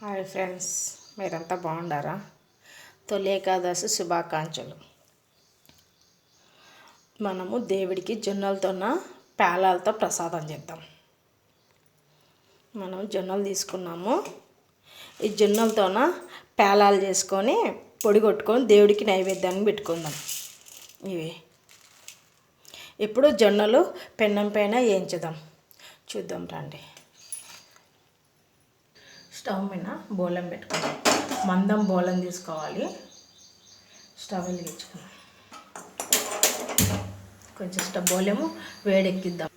Hi friends, మీరంతా బాగుండారా? తొలి ఏకాదశి శుభాకాంక్షలు. మనము దేవుడికి జొన్నలతోన పేలాలతో ప్రసాదం చేద్దాం. మనం జొన్నలు తీసుకున్నాము. ఈ జొన్నలతోన పేలాలు చేసుకొని పొడి కొట్టుకొని దేవుడికి నైవేద్యాన్ని పెట్టుకుందాం. ఇవి ఇప్పుడు జొన్నలు పెన్నం పైన వేయించుదాం. చూద్దాం రండి. స్టవ్ మీద బోలం పెట్టుకుందాం. మందం బోలం తీసుకోవాలి. స్టవ్ వెలిగించుకుందాం. కొంచెం స్టవ్ బోలెము వేడెక్కిద్దాం.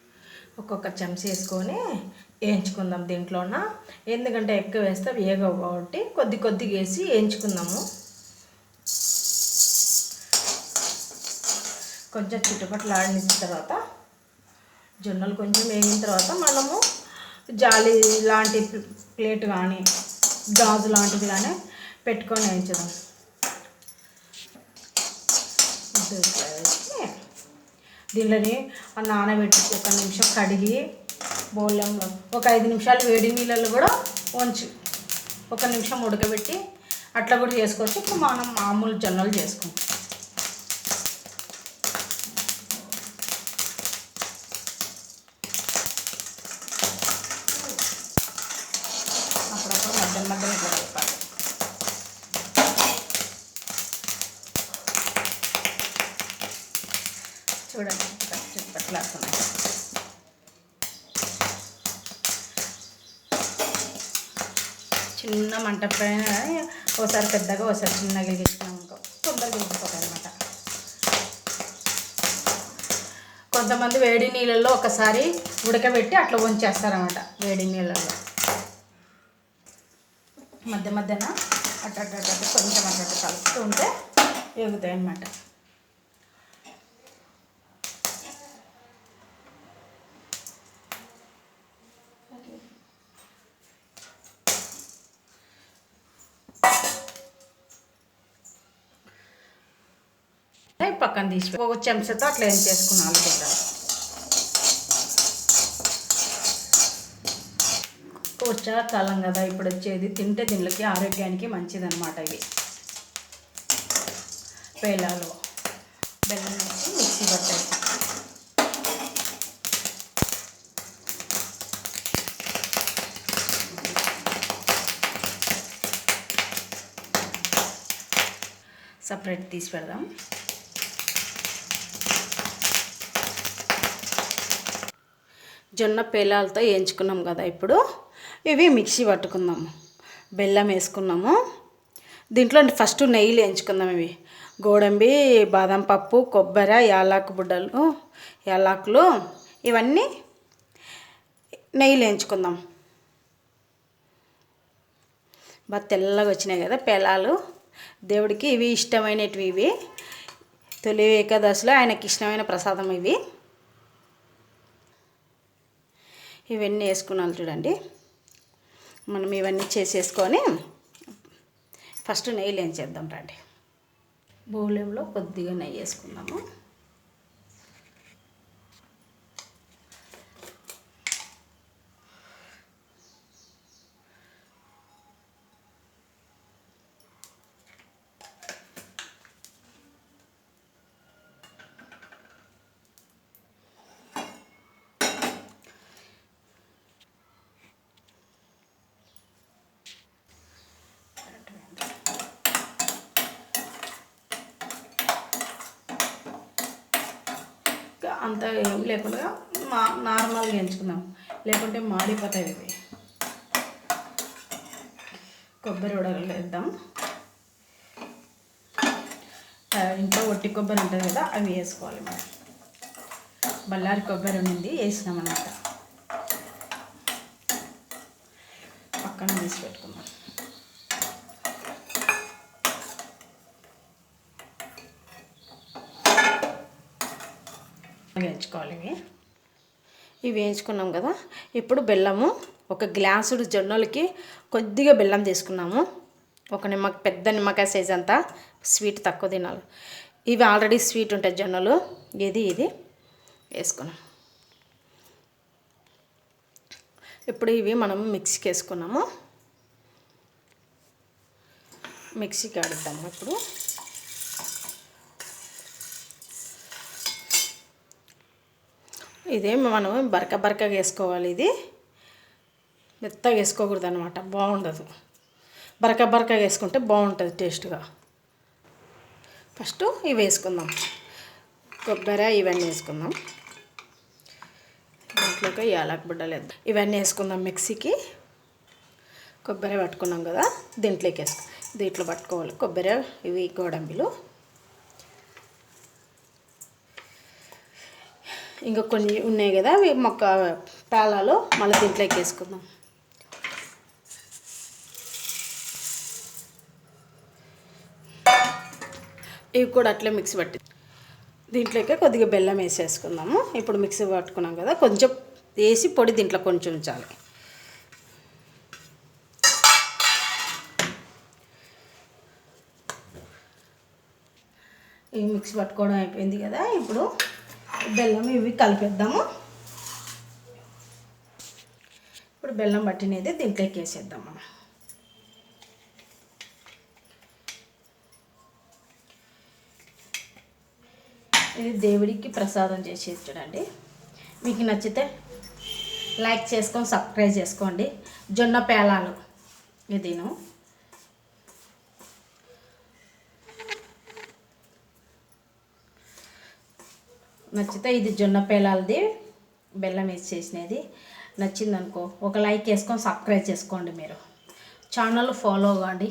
ఒక్కొక్క చెంచా వేసుకొని వేయించుకుందాం దీంట్లోన. ఎందుకంటే ఎక్కువ వేస్తే వేగవు కాబట్టి కొద్ది కొద్దిగా వేసి వేయించుకుందాము. కొంచెం చుట్టుపక్కల ఆడిన తర్వాత జొన్నలు కొంచెం వేగిన తర్వాత మనము జాలి లాంటి ప్లేట్ కానీ గాజు లాంటిది కానీ పెట్టుకొని వేయించుదాం. దీనిలోని నానబెట్టి ఒక నిమిషం కడిగి బోళ్ళంలో ఒక 5 నిమిషాలు వేడి నీళ్ళల్లో కూడా ఉంచి ఒక నిమిషం ఉడకబెట్టి అట్లా కూడా చేసుకోవచ్చు. ఇప్పుడు మనం మామూలు జొన్నలు చేసుకుంటాం. అప్పుడప్పుడు మధ్య మధ్యలో ఇట్లా చెప్పాలి. చూడండి చుట్టుపక్కలాడుతున్నాయి. చిన్న మంట పైన ఒకసారి పెద్దగా ఒకసారి చిన్నగా వెలిగించినాం అనుకో తొందరగా వెలిగిపోతాయి అన్నమాట. కొంతమంది వేడి నీళ్ళల్లో ఒకసారి ఉడకబెట్టి అట్లా వంచేస్తారన్నమాట. వేడి నీళ్ళల్లో మధ్య మధ్యన అట్ట కొంచెం అట్ట కలుపుతూ ఉంటే ఎగుతాయి అన్నమాట. పక్కన తీసి ఒక చెంచాతో అట్లా ఏం చేసుకున్నాను కదా. వర్షాకాలం కదా ఇప్పుడు వచ్చేది, తింటే దీనికి ఆరోగ్యానికి మంచిదన్నమాట. ఇవి పేలాలు బెల్లం వేసి మిక్సీ పట్టేసి సపరేట్ తీసి పెడదాం. జొన్న పేలాలతో వేయించుకున్నాం కదా. ఇప్పుడు ఇవి మిక్సీ పట్టుకుందాము. బెల్లం వేసుకున్నాము. దీంట్లో ఫస్ట్ నెయ్యిలు వేయించుకుందాం. ఇవి గోడంబి, బాదం పప్పు, కొబ్బరి, యాలకులు ఇవన్నీ నెయ్యిలు వేయించుకుందాం. బాగా తెల్లగా వచ్చినాయి కదా పేలాలు. దేవుడికి ఇవి ఇష్టమైనవి. ఇవి తొలి ఏకాదశిలో ఆయనకి ఇష్టమైన ప్రసాదం ఇవి. ఇవన్నీ వేసుకున్నాను చూడండి. మనం ఇవన్నీ చేసేసుకొని ఫస్ట్ నెయ్యి వేయించేద్దాం రండి. బౌలంలో కొద్దిగా నెయ్యి వేసుకుందాము. అంత ఏం లేకుండా నార్మల్గా ఎంచుకుందాం, లేకుంటే మాడిపోతాయి ఇవి. కొబ్బరి ఉడకలు వేద్దాం. ఇంట్లో ఒట్టి కొబ్బరి ఉంటుంది కదా, అవి వేసుకోవాలి. మనం బళ్ళారి కొబ్బరి ఉండింది వేసినామన్నమాట. పక్కన తీసి పెట్టుకుందాం. వేయించుకోవాలి. ఇవి వేయించుకున్నాం కదా. ఇప్పుడు బెల్లము ఒక గ్లాసుడు జొన్నలకి కొద్దిగా బెల్లం తీసుకున్నాము. ఒక పెద్ద నిమ్మకాయ సైజ్ అంతా. స్వీట్ తక్కువ తినాలి. ఇవి ఆల్రెడీ స్వీట్ ఉంటాయి జొన్నలు. ఇది వేసుకున్నాం. ఇప్పుడు ఇవి మనం మిక్సీకి వేసుకున్నాము. మిక్సీకి ఆడుద్దాము ఇప్పుడు. ఇదే మనం బరకగా వేసుకోవాలి. ఇది మెత్తగా వేసుకోకూడదు అనమాట, బాగుండదు. బరకగా వేసుకుంటే బాగుంటుంది టేస్ట్గా. ఫస్ట్ ఇవి వేసుకుందాం, కొబ్బరి ఇవన్నీ వేసుకుందాం. దీంట్లోకి యాలక్ బుడ్డలు వేద్దాం. ఇవన్నీ వేసుకుందాం మిక్సీకి. కొబ్బరి పట్టుకున్నాం కదా, దీంట్లోకి దీంట్లో పట్టుకోవాలి కొబ్బరి. ఇవి గోడంబిలు. ఇంకా కొన్ని ఉన్నాయి కదా, అవి మొక్క పేలాలు మళ్ళీ దీంట్లోకి వేసుకుందాం. ఇవి కూడా అట్లే మిక్సీ పట్టి దీంట్లోకి కొద్దిగా బెల్లం వేసేసుకుందాము. ఇప్పుడు మిక్సీ పట్టుకున్నాం కదా, కొంచెం వేసి పొడి దీంట్లో కొంచెం ఉంచాలి. ఇవి మిక్సీ పట్టుకోవడం అయిపోయింది కదా, ఇప్పుడు బెల్లం ఇవి కలిపేద్దాము. ఇప్పుడు బెల్లం పట్టినది దీంట్లోకి వేసేద్దాం మనం. ఇది దేవుడికి ప్రసాదం చేసి చూడండి. మీకు నచ్చితే లైక్ చేసుకొని సబ్స్క్రైబ్ చేసుకోండి. జొన్న పేలాలు ఇదిను. నచ్చితే ఇది జొన్న పేలాలది బెల్లం వేసి చేసినది. నచ్చిందనుకో ఒక లైక్ వేసుకొని సబ్స్క్రైబ్ చేసుకోండి. మీరు ఛానల్ ఫాలో అవ్వండి.